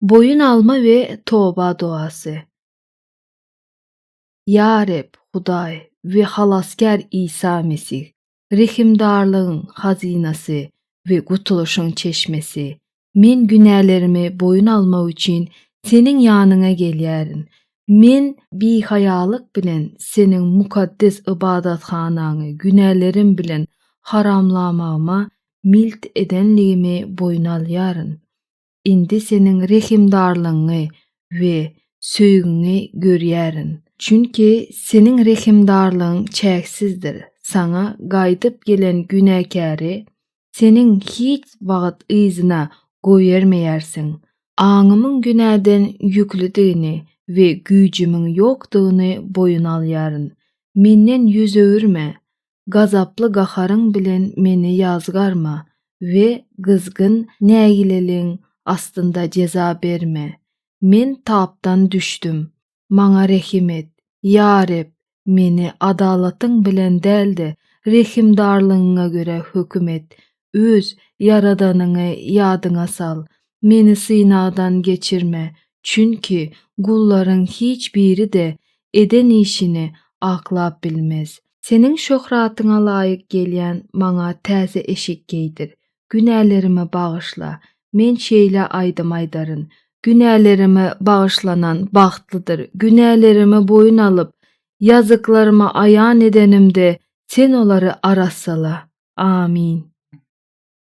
Boyun alma ve toba duası. Ya Rab, Huday ve halasker İsa Mesih, rehimdarlığın hazinası ve kutuluşun çeşmesi, men günahlarımı boyun alma için senin yanına gelýärin. Men bir hayalık bilen senin mukaddes ibadathanany günahlarım bilen haramlamama milt edenligimi boyun alýaryn. Indi senin rehimdarlygyny we söýgüňi görýärin. Çünki senin rehimdarlygyň çäksizdir. Sana gaýdyp gelen günäkäri senin hiç wagt yzyna goýermeýärsiň. Aňymyň günäden ýüklidigini we güýjümiň ýokdugyny boyun alýaryn. Menden yüz öwürme. Gazaply gaharyň bilen meni ýazgarma we gyzgyn nägileliň astynda ceza berme. Men tapdan düşdüm. Maňa rehim et. Ya Rab, meni adalatyň bilen däldi, rehimdarlygyňa göre höküm et. Öz yaradanyňy ýadyňa sal. Meni synagdan geçirme. Çünki gullaryň hiç biri de eden işini aklap bilmez. Senin şöhratyňa laýyk gelýän maňa täze eşik geydir. Günahlarymı bağışla. Men şeýle aýdym aýdaryn. Günahlarymı bağışlanan bagtlydyr. Günahlarymı boyun alıp, yazıklarıma ayan edenimde sen olary arasala. Amin.